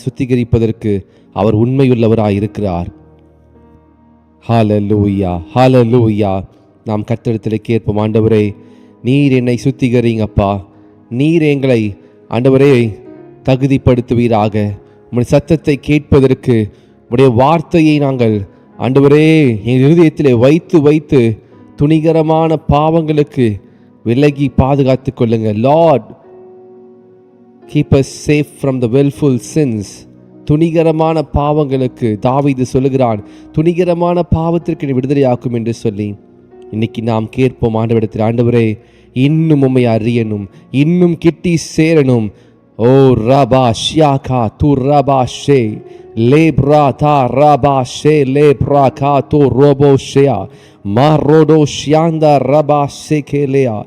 சுத்திகரிப்பதற்கு அவர் உண்மையுள்ளவராய் இருக்கிறார். ஹல்லேலூயா, ஹல்லேலூயா. நாம் கர்த்தரிடத்தில் கேட்போம், ஆண்டவரே நீர் என்னை சுத்திகரிங்கப்பா, நீர் எங்களை ஆண்டவரே தகுதிப்படுத்துவீராக. உம்முடைய சத்தத்தை கேட்பதற்கு, உம்முடைய வார்த்தையை நாங்கள் ஆண்டவரே என் இருதயத்திலே வைத்து வைத்து துணிகரமான பாவங்களுக்கு விலகி பாதுகாத்து கொள்ளுங்க. Lord, keep us safe from the willful sins. துணிகரமான பாவங்களுக்கு தாவீது சொல்லுகிறான், துணிகரமான பாவத்திற்கு நீ விடுதலையாக்கும் என்று சொல்லி. இன்னைக்கு நாம் கேட்போம் ஆண்டவரிடத்தில், ஆண்டவரே இன்னும் உம்மை அறியணும், இன்னும் கிட்டி சேரணும். ஓ ரபா ஷியாகா து ரபா ஷே லேப்ரா தா ரபா ஷே லேப்ரா கா து ரோபோ ஷேயா மாரோடோ ஷியாந்தா ரபா ஷேகேலேயா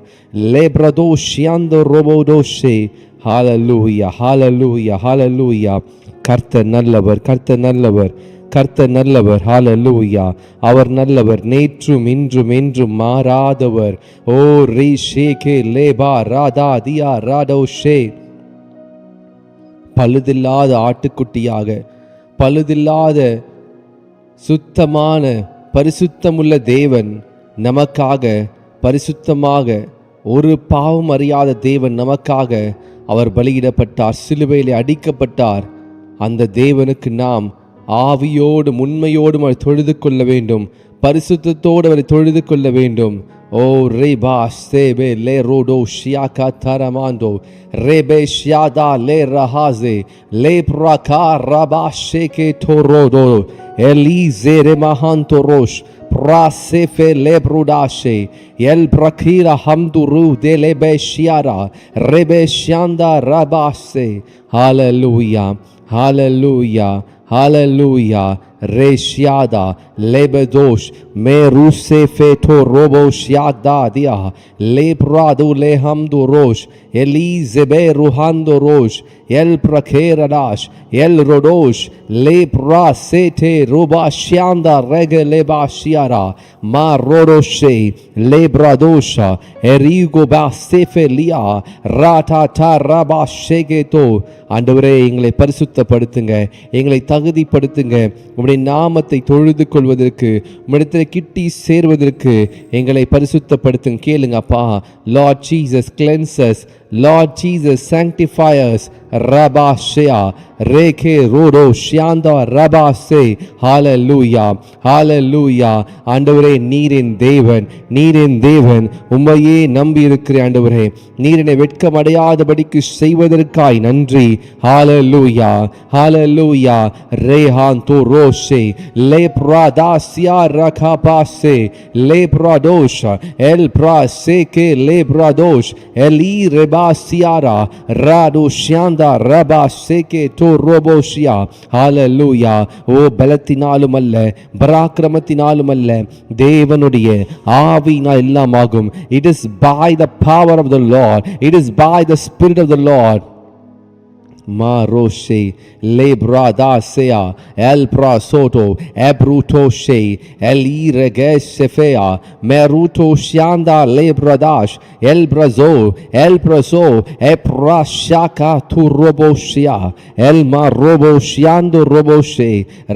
லேப்ரதோ ஷியாந்தோ ரோபோடோ ஷே. ஹல்லேலூயா, ஹல்லேலூயா, ஹல்லேலூயா. கர்த்தர் நல்லவர், கர்த்தர் நல்லவர், கர்த்தர் நல்லவர். ஹல்லேலூயா. அவர் நல்லவர், நேற்றும் இன்றும் என்றும் மாறாதவர். ஓ ரீ ஷேகே லேபா ராதா தியா ராடோ ஷே. பழுதில்லாத ஆட்டுக்குட்டியாக, பழுதில்லாத சுத்தமான பரிசுத்தமுள்ள தேவன் நமக்காக, பரிசுத்தமாக ஒரு பாவம் அறியாத தேவன் நமக்காக அவர் பலியிடப்பட்டார், சிலுவையிலே அடிக்கப்பட்டார். அந்த தேவனுக்கு நாம் ஆவியோடும் உண்மையோடும் அவரை தொழுது கொள்ள வேண்டும், பரிசுத்தத்தோடு அவரை தொழுது கொள்ள வேண்டும். ஓ ரேபா சேபே லே ரோடோ ஷியாகா தரமாண்டோ ரேபே ஷியாதா லே ரஹாசே லே பிரகா ரபா ஷேகே தோரோடோ Elysee ரெமஹாந்தோ ரோஷ் prasefe lebrudashe el prakira hamduru de lebe shiara rebe shanda rabase. Hallelujah, hallelujah, hallelujah. Reshiada lebedosh meruse feto robo shiada dia lebradu lehamdu rosh elizebe ruhando rosh el prakeradash el rodosh lepra sete roba shianda rege leba shiara ma rodoshe lebradosha erigo basefelia ratata raba shegeto. ஆண்டவரே எங்களை பரிசுத்தப்படுத்துங்க, எங்களை தகுதிப்படுத்துங்க, உம்முடைய நாமத்தை தொழுது கொள்வதற்கு, உம்மிடத்தில் கிட்டி சேர்வதற்கு எங்களை பரிசுத்தப்படுத்துங்க. கேளுங்க அப்பா. Lord Jesus, cleanse us. Lord Jesus, sanctify us. Rabba Shea Reke Rodo Shianda Rabba Se. Hallelujah, hallelujah. ஆண்டவரே நீரின் தேவன், நீரின் தேவன், உம்மையே நம்பி இருக்கிறேன் ஆண்டவரே. நீரினை வெட்கம் அடையாதபடிக்கு செய்வதற்காய் நன்றி. Hallelujah, hallelujah. Rehan to Roshe Lepra Dasia Rakapase Lepradosha El Praseke Lepradosh Eli Rebasiara Radu Shianda ரபா சேகே டோ ரோபோஷியா. ஹல்லேலூயா. ஓ பலத்தினாலும் அல்ல, பராக்கிரமத்தினாலும் அல்ல, தேவனுடைய ஆவியினால் எல்லாம் ஆகும். It is by the power of the Lord, it is by the Spirit of the Lord. Maroshe lebradasea el prasoto ebrutoshe el iregesefea meruto shanda lebradash el brazo el praso eprashaka tu roboshia el maroboshiando roboshe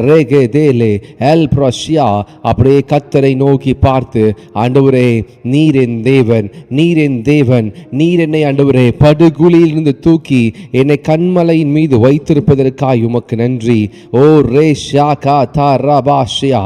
regedele el prashia. அப்படியே கர்த்தரை நோக்கி பார்த்து, ஆண்டவரே நீரின் தேவன், நீரின் தேவன், நீர் என்னை ஆண்டவரே படுகுழியிலிருந்து தூக்கி என்னை கண்மலையின் மீது வைத்திருப்பதற்காய் உமக்கு நன்றி. ஓ ரே ஷாகா தா ரபாஷியா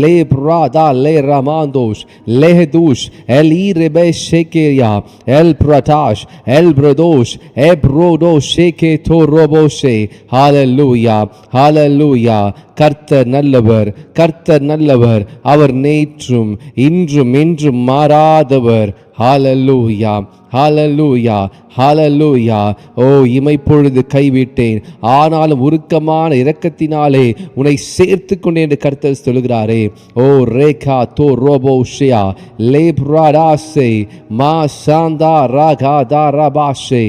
லே பிரதா லே ரமாந்தோஷ் லேஹதுஷ் L இரபே ஷேகேயா L Pradash L Pradosh எப்ரோடோ ஷேகே தோ ரோபோஷே. ஹல்லேலூயா, ஹல்லேலூயா. கர்த்தர் நல்லவர், கர்த்தர் நல்லவர். அவர் நேற்றும் இன்றும் என்றும் மாறாதவர். ஹல்லேலூயா, ஹல்லேலூயா, ஹல்லேலூயா. ஓ இமைப்பொழுது கைவிட்டேன், ஆனாலும் உருக்கமான இரக்கத்தினாலே உன்னை சேர்த்து கொண்டேன் என்று கர்த்தர் சொல்கிறாரே. ஓ ரேகா தோ ரோபோஷியா லேப்ராடாசே மா சாந்தா ராகா தாராபாஷே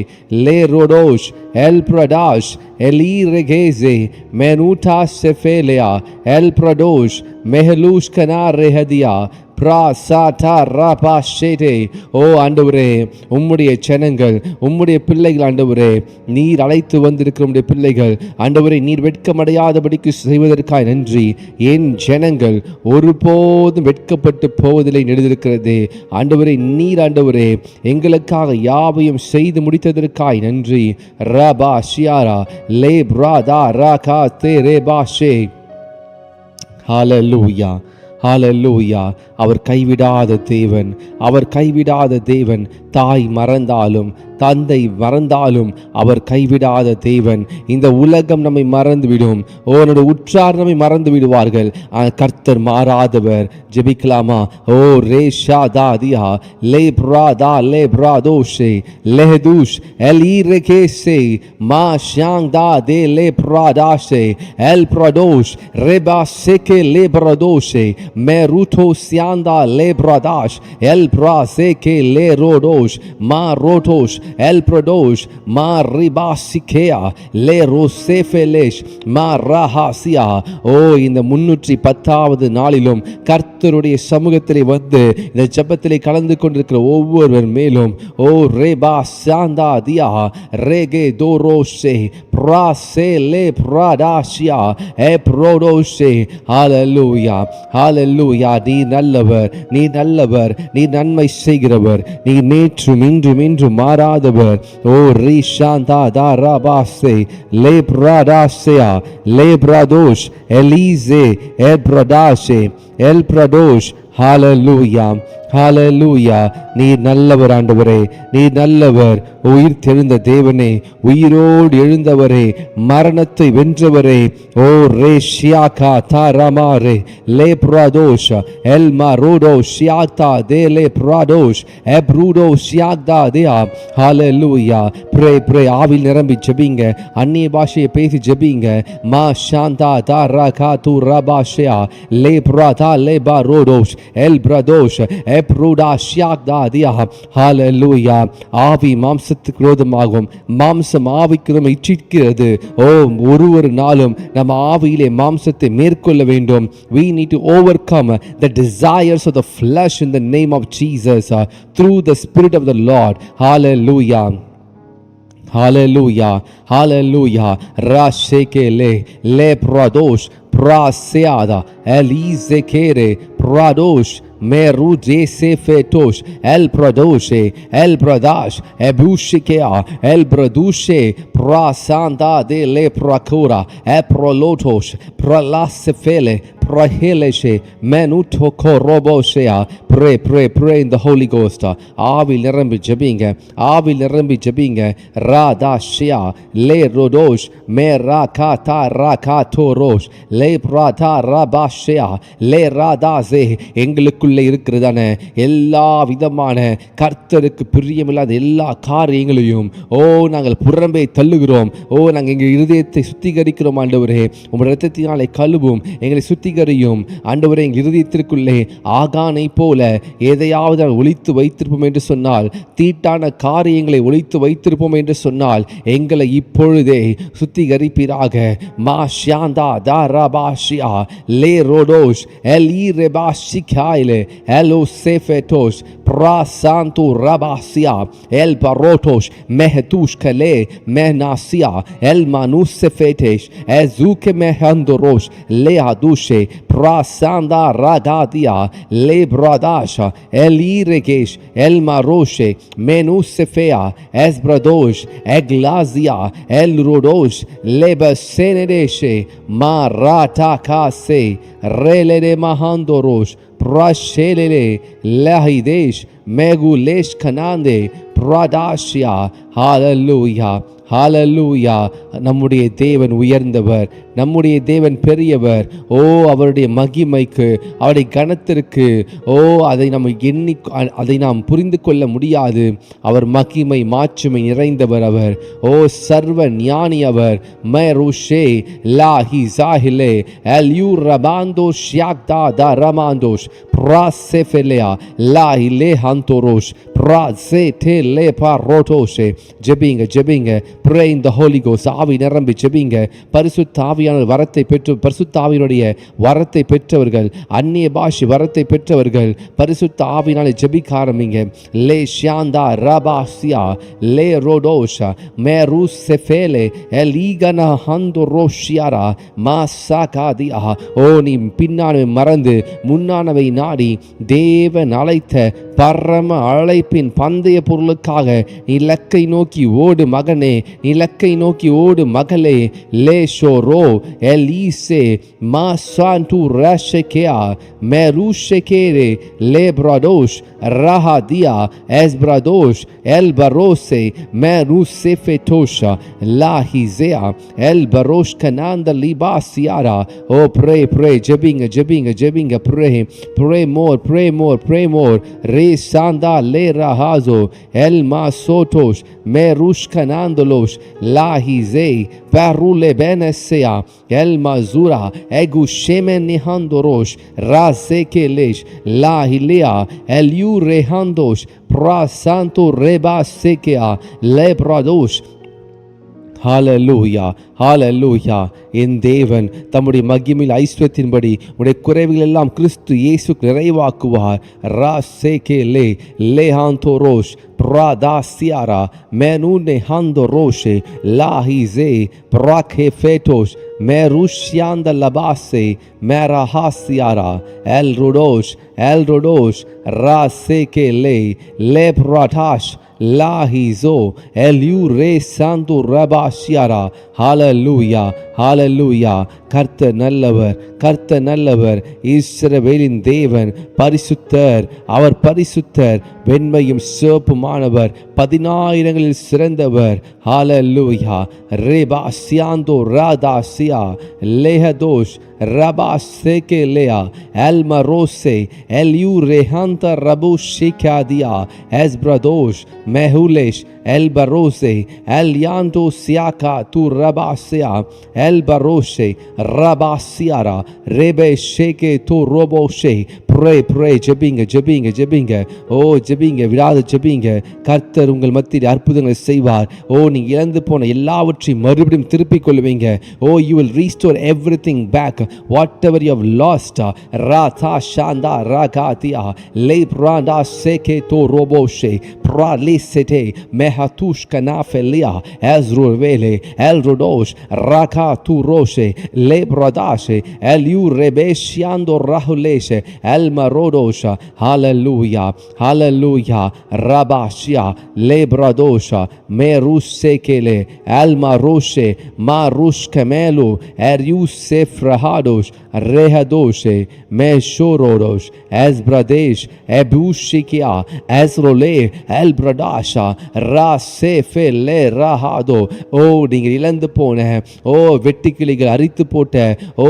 லே ரோடோஷ் El Pradash, Eli Regeze, Menuta Sefelea, El Pradosh, Mehelush Kana Rehadia, Prasata Rapashete. ஓ ஆண்டவரே, உம்முடைய ஜனங்கள், உம்முடைய பிள்ளைகள் ஆண்டவரே, நீர் அழைத்து வந்திருக்கிற உம்முடைய பிள்ளைகள் ஆண்டவரே, நீர் வெட்கமடையாதபடிக்கு செய்வதற்காக நன்றி. என் ஜனங்கள் ஒருபோதும் வெட்கப்பட்டு போவதில்லை எழுதியிருக்கிறது ஆண்டவரே. நீர் ஆண்டவரே எங்களுக்காக யாவையும் செய்து முடித்ததற்காக நன்றி. ரபா ஷியாரா லே பிரதா ராகா தே ரேபாஷே. ஹalleluya, ஹalleluya. அவர் கைவிடாத தேவன், அவர் கைவிடாத தேவன். தாய் மறந்தாலும் தந்தை மறந்தாலும் அவர் கைவிடாத தேவன். இந்த உலகம் நம்மை மறந்துவிடும், நம்முடைய உற்றார் நம்மை மறந்து விடுவார்கள், கர்த்தர் மாறாதவர். ஜெபிக்கலாமா? ஓ ரேஷா தாதியா லே பிரதா லே பிரதோஷே லெஹதுஷ் எலிரெகேசே மா ஷாங் தா தே லே பிரதாஷே எல் பிரதோஷ் ரெபா செகே லே பிரதோஷே மெருதோ சியாந்தா லே பிரதாஷ் எல் பிரசேகே லே ரோடோஷ் மா ரோடோஷ் El Prodosh, Ma Ribasikea, Le Rosefelesh, Ma Rahasia. ஓ இந்த 310வது நாளிலும் கர்த்தருடைய சமூகத்திலே வந்து இந்த ஜெபத்திலே கலந்து கொண்டிருக்கிற ஒவ்வொருவர் மேலும் ஓ ரேபா சாந்தா தியா ரேகே தோரோஷே பிரசே லே பிரடாஷியா ஏ ப்ரோடோஷே. ஹalleluya, ஹalleluya. நீ நல்லவர், நீ நல்லவர், நீ நன்மை செய்கிறவர், நீ நேற்றும் இன்றும் இன்றும் மாறாதவர். ஓ ரிஷாந்தா தாராபாசே லே பிரடாஷியா லே பிரதோஷ் எலிசே எ பிரடாஷே எல் பிரதோஷ். ஹalleluya, ஹalleluya. நீர் நல்லவர் ஆண்டவரே, நீர் நல்லவர். உயிர் தெழுந்த தேவனே, உயிரோடு எழுந்தவரே, மரணத்தை வென்றவரே. ஓ ரேஷியாகா தாரமாரே லே பிரதோஷ் எல் மாரோடோ ஷியாக்தா தே லே பிரதோஷ் எப்ரூடோ ஷியாக்தா தேயா. ஹalleluya. ப்ரே ஆவில் நிரம்பி ஜெபிங்க, அந்நிய பாஷையை பேசி ஜெபிங்க. மா ஷாந்தா தாரகா து ரபாஷயா லே பிரதா லே பாரோடோஷ் எல் பிரதோஷ் எப்ரூடா ஷியாக்தா தியா. ஹalleluya. ஆவி மாம்சத்துக்கு விரோதமாகும், மாம்சம் ஆவிக்கு இச்சிக்கிறது. ஓ ஒரு நாளும் நம்ம ஆவியிலே மாம்சத்தை மேற்கொள்ள வேண்டும். We need to overcome the desires of the flesh in the name of Jesus through the Spirit of the Lord. Hallelujah, hallelujah, hallelujah. Rashekele le pradosh praseada elizekere pradosh Meru jese fetosh el pradoshe el pradash ebushikea el pradushe prasanda de le prakura e prolotosh pralasefele praheleshe menuto koroboshea. Pray in the Holy Ghost. ஆவில் நிரம்பி ஜெபிங்க, ஆவில் நிரம்பி ஜெபிங்க. ராதாஷியா லே ரோடோஷ் மே ராகாதா ராகாதோரோஷ் லே பிரதா ராபாஷியா லே ராதாசே. எங்களுக்குள்ளே இருக்கிறதான எல்லா விதமான கர்த்தருக்கு பிரியமில்லாத எல்லா காரியங்களையும் நாங்கள் புறம்பே தள்ளுகிறோம். நாங்கள் எங்கள் இருதயத்தை சுத்திகரிக்கிறோம் ஆண்டவரே. உங்கள் இரத்தத்தினாலே கழுவும், எங்களை சுத்திகரியும் ஆண்டவரே. எங்கள் இருதயத்திற்குள்ளே ஆகானை போல எதையாவது ஒளித்து வைத்திருப்போம் என்று சொன்னால், தீட்டான காரியங்களை ஒளித்து வைத்திருப்போம் என்று சொன்னால், எங்களை இப்பொழுதே சுத்திகரிப்பீராக. மா ஷாந்தா தாராபாஷியா லே ரோடோஷ் எலி ரெபாஷிகாயிலே alloy செஃபெட்டோஷ் prasantu rabasia el parotosh mehtush kale mehnasia el manusefetesh ezuke mehandorosh leadushe prasanda ragadia lebradasha eliregesh el maroshe menusefea esbradosh eglazia el rodosh lebasenedeshe maratakase relede mahandorosh prashelele lahidesh megulesh kanande pradashya. Hallelujah, ஹalleluya. நம்முடைய தேவன் உயர்ந்தவர், நம்முடைய தேவன் பெரியவர். அவருடைய மகிமைக்கு, அவருடைய கனத்திற்கு அதை நம்ம அதை நாம் புரிந்து கொள்ள முடியாது. அவர் மகிமை மாட்சிமை நிறைந்தவர். அவர் சர்வ ஞானி. அவர் மெருஷே லாஹி சாஹிலே எல்யூ ரபாந்தோ ஷியாக்தா த ரமாந்தோஷ் ப்ராசெஃபெலியா லாஹிலே ஹந்தோரோஷ் ப்ராசெ டே லே பாரோட்டோஷே. ஜெபிங்க ஜெபிங்க. pray in the Holy Ghost. ஆவி நிரம்பி ஜெபிங்க. பரிசுத்த ஆவியான வரத்தை பெற்று பரிசுத்த ஆவியினுடைய வரத்தை பெற்றவர்கள், அந்நிய பாஷை வரத்தை பெற்றவர்கள் பரிசுத்த ஆவியினாலே ஜெபிக்க ஆரம்பிங்க. லே ஷியாந்தா ரபாசியா லே ரோடோஷா மேரு செஃபேலே எலீகனா ஹந்து ரோஷியாரா மாசாகாதியா. ஓ, நீ பின்னானவை மறந்து முன்னானவை நாடி தேவன் அழைத்த பரம அழைப்பின் பந்தய பொருளுக்காக நீ இலக்கை நோக்கி ஓடு மகனே, நீ இலக்கை நோக்கி ஓடு மகளே. லே ஷோரோ எலீசே மாசான்டு ரஷெகேயா மெருஷெகேரே லே பிரதோஷ் ரஹாதியா எஸ்பிரதோஷ் எல் பரோசே மெருசெஃபெட்டோஷா லாஹிசேயா எல் பரோஷ் கனாந்த லிபாசியாரா. ஓ, pray pray ஜெபிங்க ஜெபிங்க ஜெபிங்க. pray more re sanda le rahazo el masotosh merush kanandolos lahizei parule benesea el mazura egu shemen nihandorosh rasekelesh lahilea el yurehandosh pra santo reba sekea lebradosh. ஹalleluya ஹalleluya. என் தேவன் தம்முடைய மகிமையில் ஐஸ்வர்யத்தின்படி உடைய குறைவுகள் எல்லாம் கிறிஸ்து இயேசு நிறைவாக்குவார். ராசேகேலே லேஹாந்தோரோஷ் பிராதாசியாரா மெனூனே ஹாந்தோரோஷே லாஹிசே பிராகேஃபேட்டோஷ் மெருஷ்யாந்த லபாசே மெரஹாசியாரா எல் ரோடோஷ் ராசேகேலே லேப்ராடாஷ் லாஹிசோ எல்யூ ரே சாந்து ரபாஷியாரா. ஹalleluya ஹalleluya. கர்த்தர் நல்லவர், கர்த்தர் நல்லவர். இஸ்ரவேலின் தேவன் பரிசுத்தர், அவர் பரிசுத்தர், வெண்மையும் சிவப்புமானவர், 10,000 சிறந்தவர். ஹalleluya. ரேபா சியாந்தோ ராதாசியா லேஹதோஷ் ரபாசேகே லேயா எல்மரோசே எல்யூ ரேஹாந்த ரபுஷிகாதியா எஸ்பிரதோஷ் மெஹுலேஷ் el barose el yanto siaka tu rabasia el baroshe rabasiara rebe sheke tu roboshe. pray ஜெபிங்க. ஓ, ஜெபிங்க, விடாது ஜெபிங்க. கர்த்தர் உங்கள் மத்தியில் அற்புதங்களை செய்வார். ஓ, நீங்க இழந்து போன எல்லாவற்றையும் மறுபடியும் திருப்பிக் கொள்வீங்க. ஓ, you will restore everything back whatever you have lost. rata shanda ragatia le pranda seke to roboshe pralisete mehatush kanafelia ezruvele elrodosh raka tu roshe le bradashe el yurebeshiando rahuleshe Marodosha. Hallelujah hallelujah. Rabashia lebradosha merusekele almaroshe marush kamelu eryusef rahadosh rehadoshe meshorodosh ezbradesh ebushikia ezrole elbradasha rasefele rahado. ஓ, நீங்கள் இழந்து போன, ஓ, வெட்டுக்கிளிகள் அரித்து போட்ட, ஓ,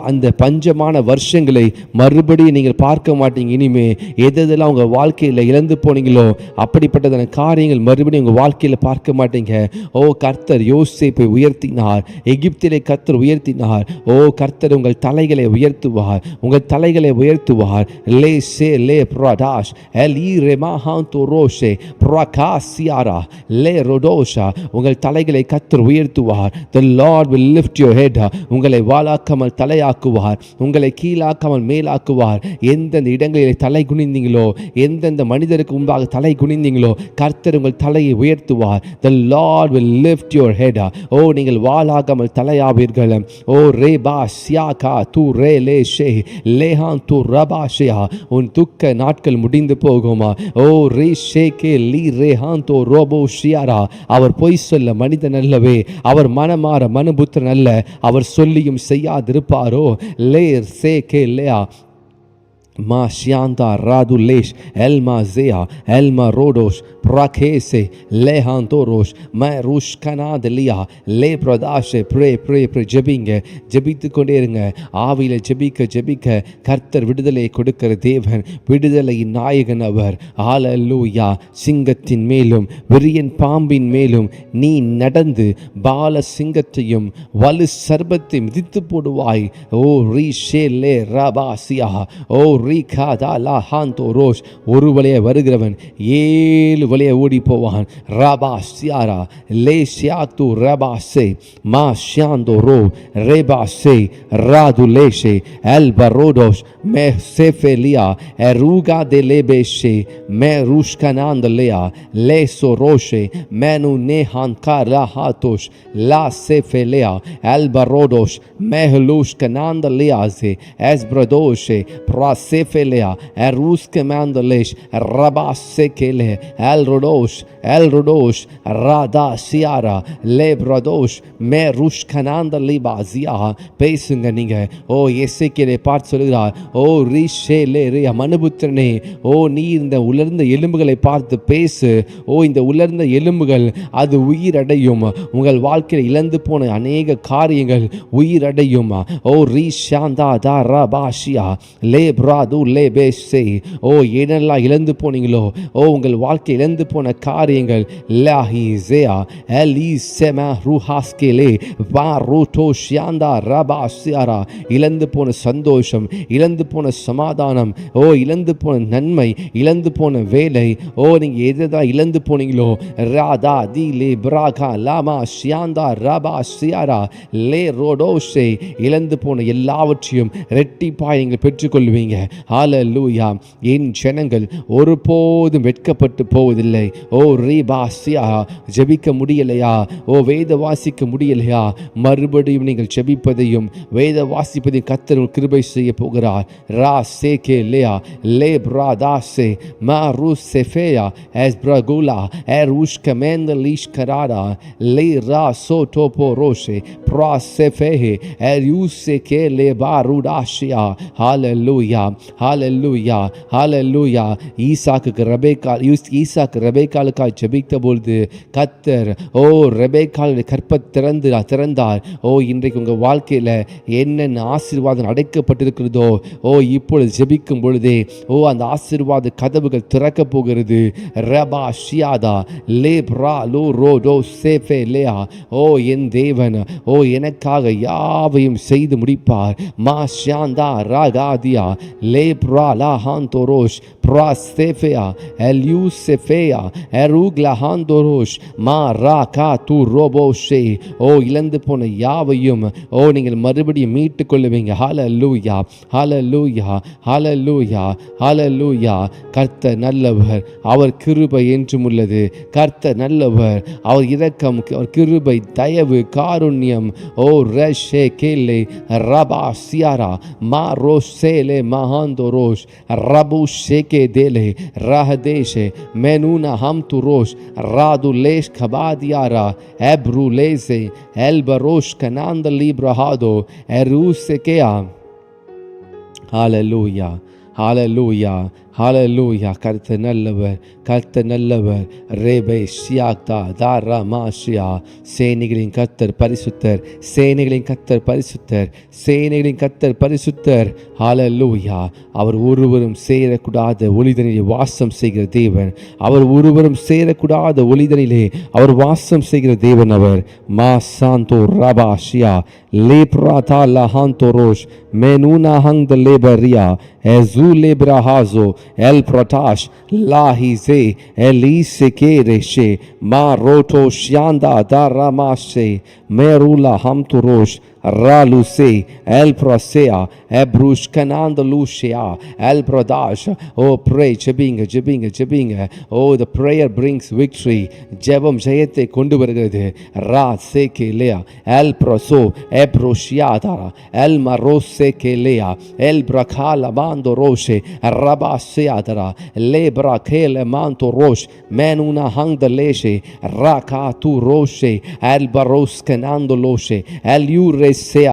அந்த பஞ்சமான வருஷங்களை மறுபடியும் நீங்கள் பார்க்க மாட்டீங்க. இனிமே எதெல்லாம் உங்கள் வாழ்க்கையில் இழந்து போனீங்களோ அப்படிப்பட்டதான காரியங்கள் மறுபடியும் உங்கள் வாழ்க்கையில் பார்க்க மாட்டீங்க. ஓ, கர்த்தர் யோசேப்பை உயர்த்தினார், எகிப்திலே கர்த்தர் உயர்த்தினார். ஓ, கர்த்தர் உங்கள் தலைகளை உயர்த்துவார், உங்கள் தலைகளை உயர்த்துவார். லே சே லே ப்ராடாஷ் எல் ரெமாஹாந்தோ ரோஷே ப்ராகாசியாரா லே ரோடோஷா. உங்கள் தலைகளை கர்த்தர் உயர்த்துவார். The Lord will lift your head. உங்களை வாளாக்காமல் தலையாக்குவார், உங்களை கீழாக்காமல் மேலாக்குவார். எந்தெந்த இடங்களில் தலை குனிந்தீங்களோ, எந்தெந்த மனிதருக்கு முன்பாக தலை குனிந்தீங்களோ, கர்த்தர் உங்கள் தலையை உயர்த்துவார். The Lord will lift your head. ஓ, நீங்கள் வாளாகாமல் தலையாவீர்கள். ஓ, ரேபா சியாகா து ரே லே ஷே லேஹான் து ரபாஷியா. உன் துக்க நாட்கள் முடிந்து போகுமா? ஓ, ரே ஷேகே லீ ரேஹான் து ரோபோ ஷியாரா. அவர் பொய் சொல்ல மனிதன் அல்லவே, அவர் மனமாற மனுபுத்திரன் அல்ல. அவர் சொல்லியும் செய்யாதிருப்பாரோ? லேர் சேகே Leah Mashianda Radulesh Elma Zea Elma Rodosh Prakese Lehantorosh Marush Kanadelia Le Pradashe. Pray ஜெபித்து கொண்டே இருங்க. ஆவியில ஜெபிக்க கர்த்தர் விடுதலை கொடுக்கிற தேவன், விடுதலையின் நாயகன் அவர். ஹalleluya. சிங்கத்தின் மேலும் விரியன் பாம்பின் மேலும் நீ நடந்து பால சிங்கத்தையும் வலு சர்பத்தையும் மிதித்து போடுவாய். ஓ, ரீஷே லே ரபாசியா. ஓ, ரீகாதா லா ஹாந்தோ ரோஷ். ஒரு வழியை வருகிறவன் 7 வழியை ஓடி போவான். ரபா சியாரா லே ஷியாத்து ரபா சே மா ஷியாந்தோ ரோ ரெபா சே ராது லேஷே எல் பரோடோஷ் மே செஃபெலியா எருகா de lebeshe me rushkanand lea le soroshe menu nehan kara hatosh la sefelea el barodosh mehlushkanand leaze esbrodoshe prasefelea eruskemandlesh rabasekele el rodosh rada siara le brodosh me rushkanand libazia. பேசுங்க நீங்க. ஓ எசேக்கியேலை பார்த்து சொல்கிறார், ஓ ரிஷேலே ரே மனுபுத்திரனே, ஓ நீ இந்த உலர்ந்த எலும்புகளை பார்த்து பேசு. ஓ இந்த உலர்ந்த எலும்புகள் அது உயிரடையும். உங்கள் வாழ்க்கையில் இழந்து போன அநேக காரியங்கள் உயிரடையும். ஓ ரீஷாந்தா தா ரபாஷியா லே பிராது லே பேசே. ஓ என்னெல்லாம் இழந்து போனீங்களோ, ஓ உங்கள் வாழ்க்கை இழந்து போன காரியங்கள் லாஹிசேயா எலிசெமா ரூஹாஸ்கேலே வா ரூட்டோ ஷியாந்தா ரபாஷியாரா. இழந்து போன சந்தோஷம், இழந்து போன சமாதானம், ஓ இழந்து போன நன்மை, இழந்து போன வேலை, ஓ நீங்க எதை இழந்து போனீங்களோ ராதா தி லே பிராகா லாமா ஷியாந்தா ரபா சியாரா லே ரோடோஷே. இழந்து போன எல்லாவற்றையும் ரெட்டிப்பாய் நீங்கள் பெற்றுக்கொள்வீங்க. ஹல்லேலூயா. என் ஜனங்கள் ஒருபோதும் வெட்கப்பட்டு போவதில்லை. ஓ ரீபாசியா ஜெபிக்க முடியலையா, ஓ வேத வாசிக்க முடியலையா, மறுபடியும் நீங்கள் ஜெபிப்பதையும் வேத வாசிப்பதையும் கர்த்தர் கிருபை செய்ய போகிறார். ரா சேகே லேயா லே பிராதாசே மா ரூசெஃபேயா எஸ் பிரகுலா எருஷ் கமெந்த லீஷ் கராடா லே ரா சோட்டோபோ ரோஷே ப்ராசெஃபேஹே எரியூசெகே லே பாருடாஷியா. ஹல்லேலூயா, ஹல்லேலூயா, ஹல்லேலூயா. ஈசாக்கு ரெபேக்காளுக்காய் ஜெபித்த பொழுது கர்த்தர் ஓ ரெபேக்காளுடைய கற்பத்தை திறந்தார். ஓ இன்றைக்கு உங்கள் வாழ்க்கையில் என்னென்ன ஆசீர்வாதம் அடைக்கப்பட்டிருக்கிறதோ, ஓ இப்பொழுது ஜெபிக்கும் பொழுதே ஓ அந்த ஆசீர்வாத கதவுகள் திறக்க போகிறது. ரபா ஷியாதா லே பிரா லோ ரோடோ சேஃபே லேயா. ஓ என் தேவன் ஓ எனக்காக யாவையும் செய்து முடிப்பார். மா ஷியாந்தா ராகாதியா லே பிரா லா ஹாந்தோரோஷ் பிரா சேஃபேயா எல்யூ செஃபேயா எருக்லா ஹாந்தோரோஷ் மா ரா கா து ரோபோஷே. ஓ இழந்து போன யாவையும் ஓ நீங்கள் மறுபடியும் மீட்டுக் கொள்ளுவீங்க. ஹல்லேலூயா, ஹல்லேலூயா, ஹல்லேலூயா, ஹல்லேலூயா. கர்த்தர் நல்லவர், அவர் கிருபை என்றும் உள்ளது. கர்த்தர் நல்லவர், அவர் இரக்கம், அவர் கிருபை, தயவு, காருண்யம். ஓ ரஷே கேலே ரபா சியாரா மா ரோஷேலே மஹாந்தோரோஷ் ரபு ஷேகே தேலே ரஹதேஷே மெனூனா ஹம் துரோஷ் ராது லேஷ் கபாதியாரா எப்ரு லேசே எல்பரோஷ் கனாந்த லிப்ரஹாதோ எருசெகேயா. ஹல்லேலூயா, ஹல்லேலூயா, ஹல்லேலூயா. கர்த்தர் நல்லவர், கர்த்தர் நல்லவர். ரேபே ஷியாக்தா தாரா மாஷியா. சேனைகளின் கர்த்தர் பரிசுத்தர், சேனைகளின் கர்த்தர் பரிசுத்தர், சேனைகளின் கர்த்தர் பரிசுத்தர். ஹல்லேலூயா. அவர் ஒருவரும் சேரக்கூடாத ஒளிதனிலே வாசம் செய்கிற தேவன். அவர் ஒருவரும் சேரக்கூடாத ஒளிதனிலே அவர் வாசம் செய்கிற தேவன். அவர் மா சாந்தோ ரபாஷியா லேப்ராதா லஹாந்தோரோஷ் மெனூனா ஹங் த லேபரியா எசூ லேப்ராஹாசோ El Pratash Lahize Eliseke Reshe Ma Roto Shianda Daramashe Merula Hamturosh Raluse El Prasea Ebrush Kananda Lucia El Pradash. Oh pray, jebinga. Oh the prayer brings victory. Jebam jayate kondu varugiradu. Ra seke lea El Praso Ebroshiada El Maroseke lea El Brakala Mando Roshe Rabaseadara Le Brakele Manto Rosh Menuna Hangda Leshe Raka tu Roshe El Baros Kanando Loshe El Yure Sea